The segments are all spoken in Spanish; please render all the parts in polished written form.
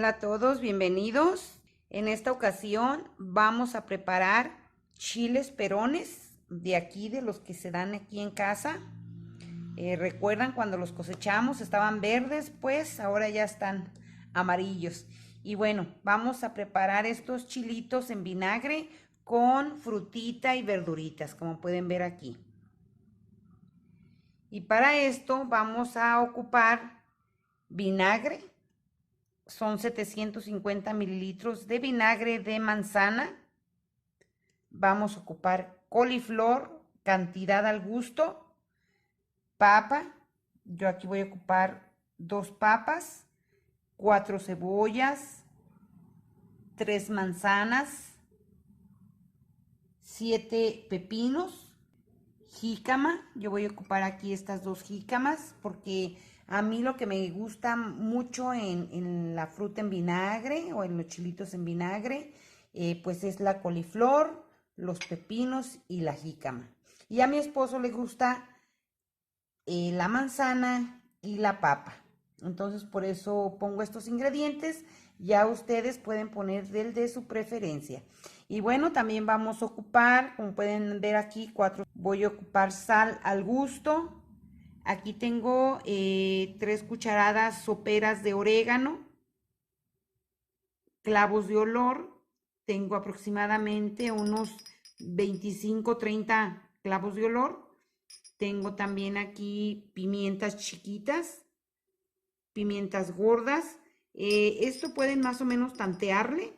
Hola a todos, bienvenidos. En esta ocasión vamos a preparar chiles perones de aquí, de los que se dan aquí en casa. Recuerdan cuando los cosechamos estaban verdes, pues ahora ya están amarillos. Y bueno, vamos a preparar estos chilitos en vinagre con frutita y verduritas, como pueden ver aquí. Y para esto vamos a ocupar vinagre. Son 750 mililitros de vinagre de manzana. Vamos a ocupar coliflor, cantidad al gusto. Papa, yo aquí voy a ocupar 2 papas, 4 cebollas, 3 manzanas, 7 pepinos, jícama. Yo voy a ocupar aquí estas 2 jícamas porque a mí lo que me gusta mucho en la fruta en vinagre o en los chilitos en vinagre, pues es la coliflor, los pepinos y la jícama. Y a mi esposo le gusta la manzana y la papa. Entonces por eso pongo estos ingredientes. Ya ustedes pueden poner del de su preferencia. Y bueno, también vamos a ocupar, como pueden ver aquí, 4. Voy a ocupar sal al gusto. Aquí tengo 3 cucharadas soperas de orégano, clavos de olor. Tengo aproximadamente unos 25-30 clavos de olor. Tengo también aquí pimientas chiquitas, pimientas gordas. Esto pueden más o menos tantearle.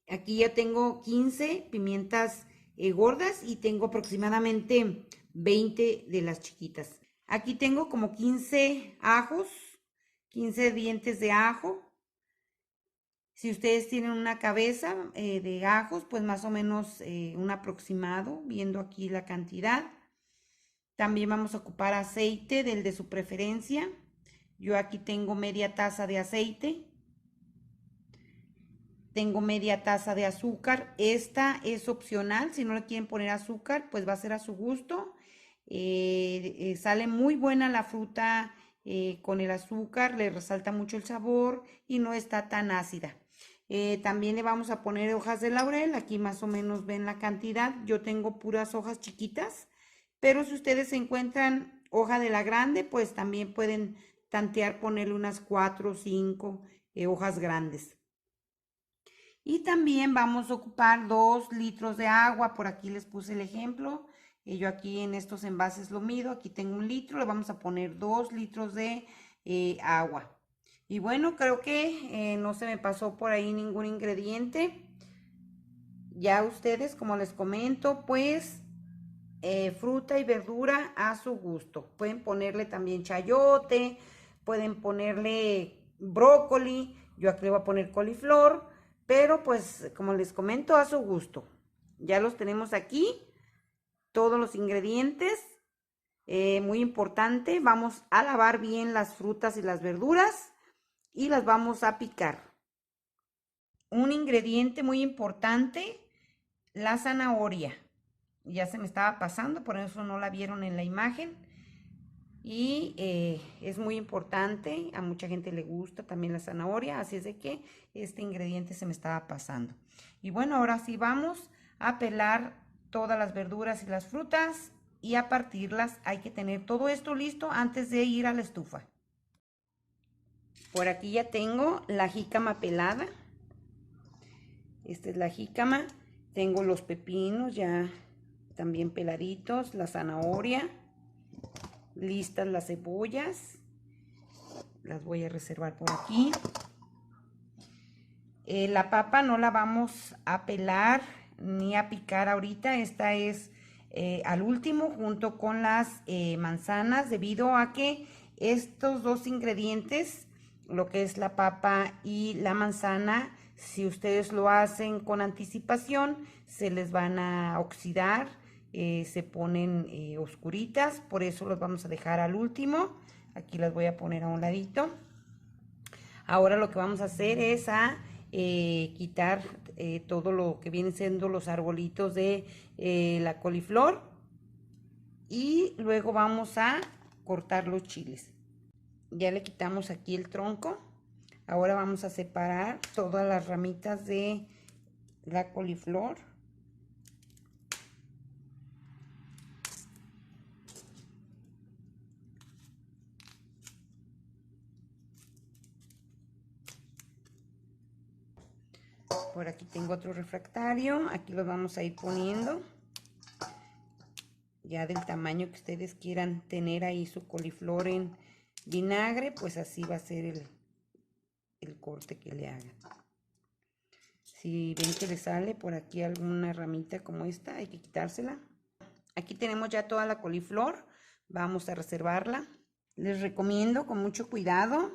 Aquí ya tengo 15 pimientas gordas y tengo aproximadamente 20 de las chiquitas. Aquí tengo como 15 ajos, 15 dientes de ajo. Si ustedes tienen una cabeza de ajos, pues más o menos un aproximado, viendo aquí la cantidad. También vamos a ocupar aceite del de su preferencia. Yo aquí tengo media taza de aceite. Tengo media taza de azúcar. Esta es opcional. Si no le quieren poner azúcar, pues va a ser a su gusto. Sale muy buena la fruta con el azúcar. Le resalta mucho el sabor y no está tan ácida. También le vamos a poner hojas de laurel. Aquí más o menos ven la cantidad. Yo tengo puras hojas chiquitas. Pero si ustedes encuentran hoja de la grande, pues también pueden tantear, ponerle unas 4 o 5 hojas grandes. Y también vamos a ocupar 2 litros de agua. Por aquí les puse el ejemplo. Yo aquí en estos envases lo mido. Aquí tengo 1 litro. Le vamos a poner 2 litros de agua. Y bueno, creo que no se me pasó por ahí ningún ingrediente. Ya ustedes, como les comento, pues fruta y verdura a su gusto. Pueden ponerle también chayote, pueden ponerle brócoli. Yo aquí le voy a poner coliflor, pero pues como les comento, a su gusto. Ya los tenemos aquí, todos los ingredientes. Muy importante, vamos a lavar bien las frutas y las verduras y las vamos a picar. Un ingrediente muy importante, la zanahoria. Ya se me estaba pasando, por eso no la vieron en la imagen. Y es muy importante, a mucha gente le gusta también la zanahoria, así es de que este ingrediente se me estaba pasando. Y bueno, ahora sí vamos a pelar todas las verduras y las frutas y a partirlas. Hay que tener todo esto listo antes de ir a la estufa. Por aquí ya tengo la jícama pelada. Esta es la jícama. Tengo los pepinos ya también peladitos, la zanahoria, listas las cebollas, las voy a reservar por aquí. La papa no la vamos a pelar ni a picar ahorita, esta es al último junto con las manzanas, debido a que estos 2 ingredientes, lo que es la papa y la manzana, si ustedes lo hacen con anticipación, se les van a oxidar, se ponen oscuritas, por eso los vamos a dejar al último. Aquí las voy a poner a un ladito. Ahora lo que vamos a hacer es quitar todo lo que vienen siendo los arbolitos de la coliflor y luego vamos a cortar los chiles. Ya le quitamos aquí el tronco. Ahora vamos a separar todas las ramitas de la coliflor. Por aquí tengo otro refractario, aquí los vamos a ir poniendo. Ya del tamaño que ustedes quieran tener ahí su coliflor en vinagre, pues así va a ser el corte que le hagan. Si ven que le sale por aquí alguna ramita como esta, hay que quitársela. Aquí tenemos ya toda la coliflor, vamos a reservarla. Les recomiendo con mucho cuidado,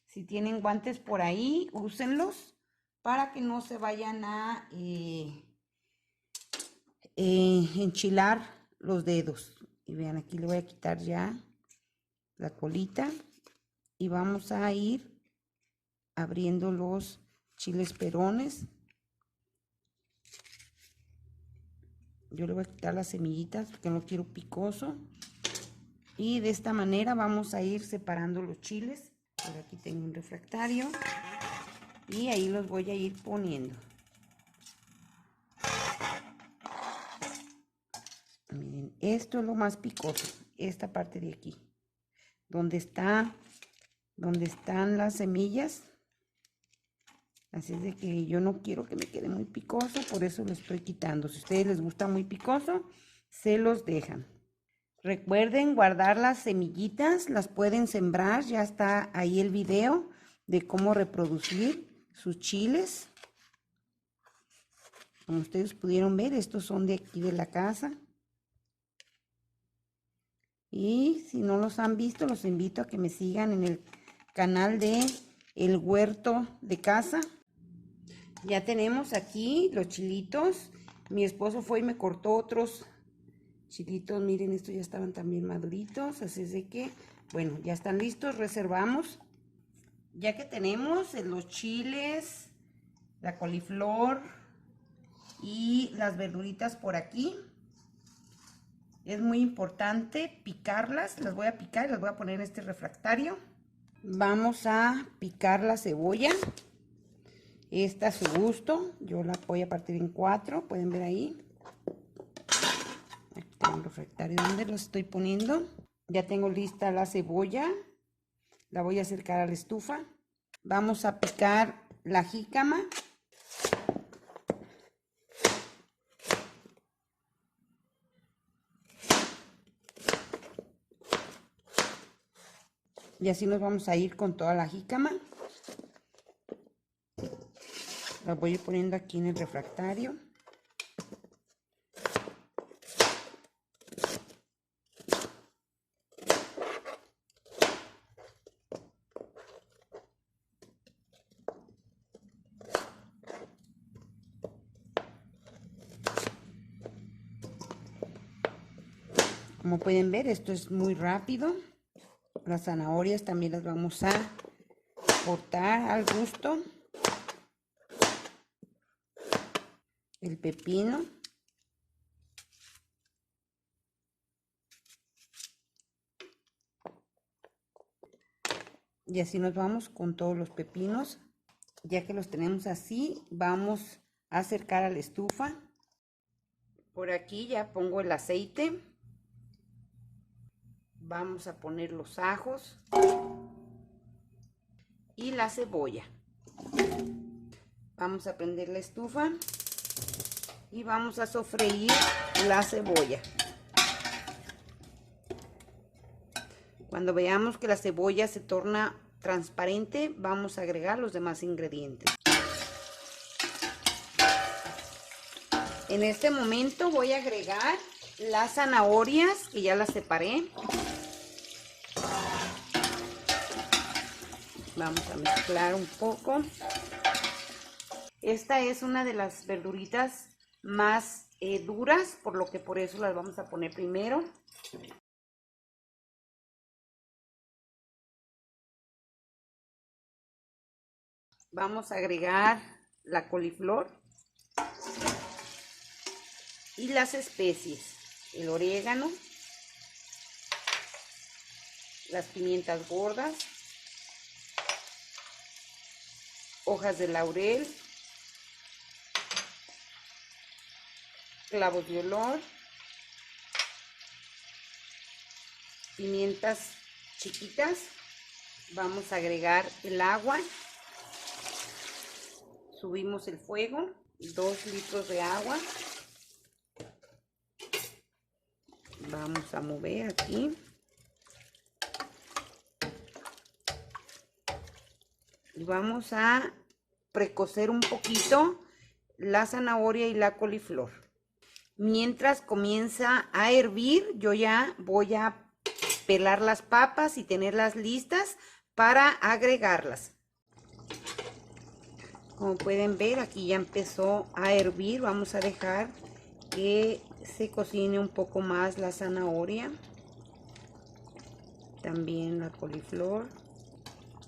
si tienen guantes por ahí, úsenlos para que no se vayan a enchilar los dedos. Y vean, aquí le voy a quitar ya la colita y vamos a ir abriendo los chiles perones. Yo le voy a quitar las semillitas porque no quiero picoso. Y de esta manera vamos a ir separando los chiles. Por aquí tengo un refractario y ahí los voy a ir poniendo. Miren, esto es lo más picoso, esta parte de aquí, donde están las semillas. Así es de que yo no quiero que me quede muy picoso, por eso lo estoy quitando. Si a ustedes les gusta muy picoso, se los dejan. Recuerden guardar las semillitas, las pueden sembrar, ya está ahí el video de cómo reproducir sus chiles. Como ustedes pudieron ver, estos son de aquí de la casa. Y si no los han visto, los invito a que me sigan en el canal de El Huerto de Casa. Ya tenemos aquí los chilitos. Mi esposo fue y me cortó otros chilitos. Miren, estos ya estaban también maduritos. Así es de que, bueno, ya están listos. Reservamos. Ya que tenemos los chiles, la coliflor y las verduritas por aquí, es muy importante picarlas. Las voy a picar y las voy a poner en este refractario. Vamos a picar la cebolla. Esta a su gusto. Yo la voy a partir en 4. Pueden ver ahí. Aquí tengo un refractario donde los estoy poniendo. Ya tengo lista la cebolla. La voy a acercar a la estufa. Vamos a picar la jícama. Y así nos vamos a ir con toda la jícama. La voy a ir poniendo aquí en el refractario. Como pueden ver, esto es muy rápido. Las zanahorias también las vamos a cortar al gusto. El pepino. Y así nos vamos con todos los pepinos. Ya que los tenemos así, vamos a acercar a la estufa. Por aquí ya pongo el aceite. Vamos a poner los ajos y la cebolla. Vamos a prender la estufa y vamos a sofreír la cebolla. Cuando veamos que la cebolla se torna transparente, vamos a agregar los demás ingredientes. En este momento voy a agregar las zanahorias que ya las separé. Vamos a mezclar un poco. Esta es una de las verduritas más duras, por eso las vamos a poner primero. Vamos a agregar la coliflor y las especies, el orégano, las pimientas gordas, hojas de laurel, clavos de olor, pimientas chiquitas. Vamos a agregar el agua. Subimos el fuego, 2 litros de agua. Vamos a mover aquí. Y vamos a precocer un poquito la zanahoria y la coliflor. Mientras comienza a hervir, yo ya voy a pelar las papas y tenerlas listas para agregarlas. Como pueden ver, aquí ya empezó a hervir. Vamos a dejar que se cocine un poco más la zanahoria, también la coliflor.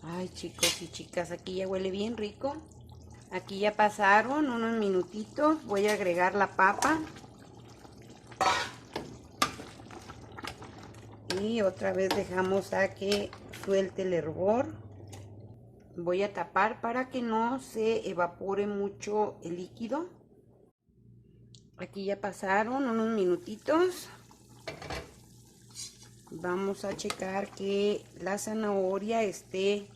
Ay, chicos y chicas, aquí ya huele bien rico. Aquí ya pasaron unos minutitos. Voy a agregar la papa. Y otra vez dejamos a que suelte el hervor. Voy a tapar para que no se evapore mucho el líquido. Aquí ya pasaron unos minutitos. Vamos a checar que la zanahoria esté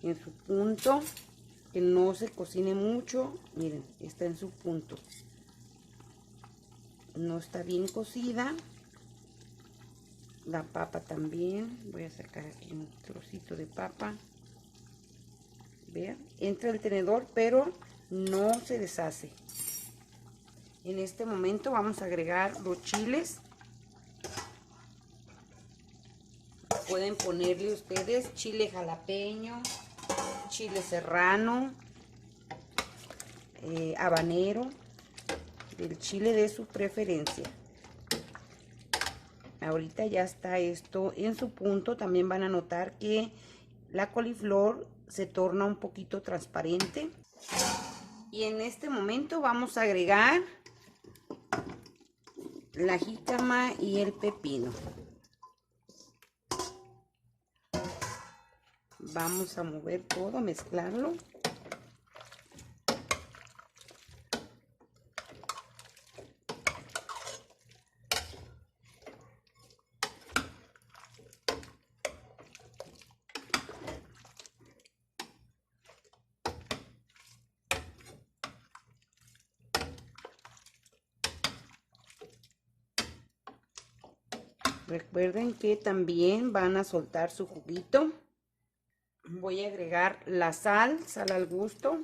en su punto, que no se cocine mucho. Miren, está en su punto. No está bien cocida. La papa también. Voy a sacar aquí un trocito de papa. Vean, entra el tenedor, pero no se deshace. En este momento vamos a agregar los chiles. Pueden ponerle ustedes chile jalapeño, chile serrano, habanero, el chile de su preferencia. Ahorita ya está esto en su punto. También van a notar que la coliflor se torna un poquito transparente. Y en este momento vamos a agregar la jícama y el pepino. Vamos a mover todo, mezclarlo. Recuerden que también van a soltar su juguito. Voy a agregar la sal al gusto.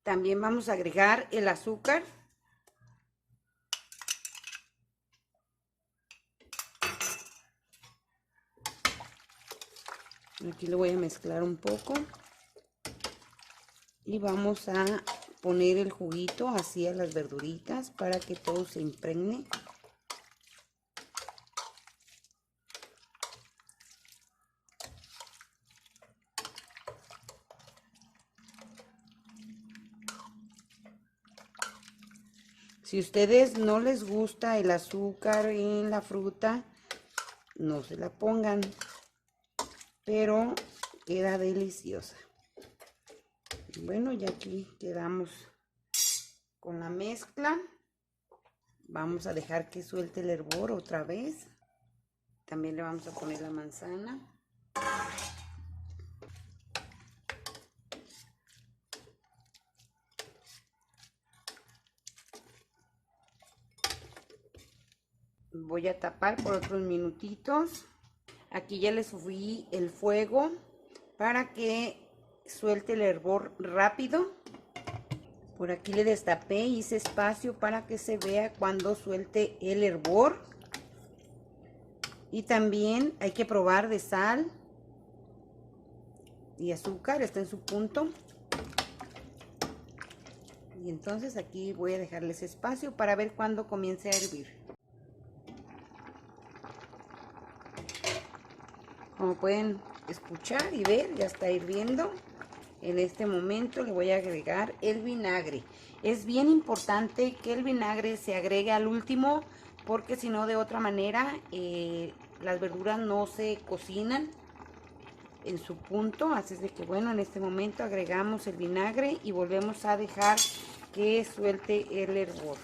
También vamos a agregar el azúcar. Aquí lo voy a mezclar un poco. Y vamos a poner el juguito así a las verduritas para que todo se impregne. Si a ustedes no les gusta el azúcar en la fruta, no se la pongan, pero queda deliciosa. Bueno, ya aquí quedamos con la mezcla. Vamos a dejar que suelte el hervor otra vez. También le vamos a poner la manzana. Voy a tapar por otros minutitos. Aquí ya le subí el fuego para que suelte el hervor rápido. Por aquí le destapé, hice espacio para que se vea cuando suelte el hervor. Y también hay que probar de sal y azúcar, está en su punto. Y entonces aquí voy a dejarles espacio para ver cuándo comience a hervir. Como pueden escuchar y ver, ya está hirviendo. En este momento le voy a agregar el vinagre. Es bien importante que el vinagre se agregue al último, porque si no, de otra manera las verduras no se cocinan en su punto. Así es de que bueno, en este momento agregamos el vinagre y volvemos a dejar que suelte el hervor.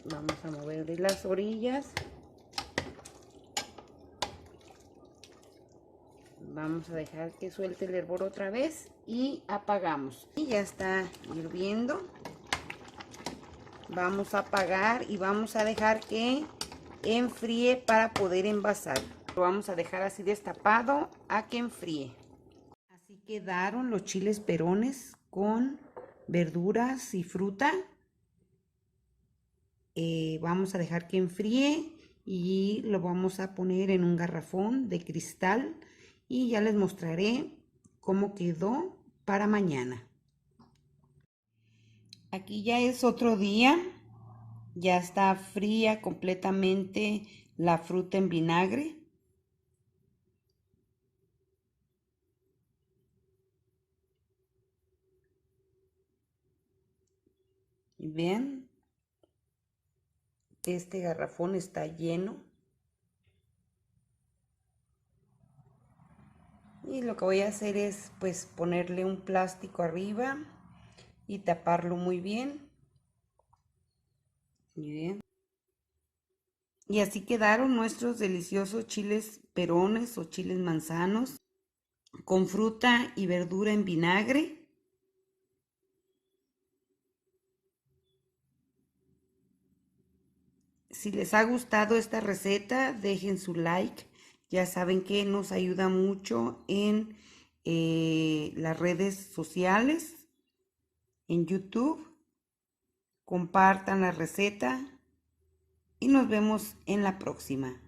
Vamos a mover de las orillas. Vamos a dejar que suelte el hervor otra vez y apagamos. Y ya está hirviendo. Vamos a apagar y vamos a dejar que enfríe para poder envasar. Lo vamos a dejar así destapado a que enfríe. Así quedaron los chiles perones con verduras y fruta. Vamos a dejar que enfríe y lo vamos a poner en un garrafón de cristal y ya les mostraré cómo quedó para mañana. Aquí ya es otro día, ya está fría completamente la fruta en vinagre. Y vean, este garrafón está lleno. Y lo que voy a hacer es pues ponerle un plástico arriba y taparlo muy bien. Muy bien. Y así quedaron nuestros deliciosos chiles perones o chiles manzanos con fruta y verdura en vinagre. Si les ha gustado esta receta, dejen su like. Ya saben que nos ayuda mucho en las redes sociales, en YouTube. Compartan la receta y nos vemos en la próxima.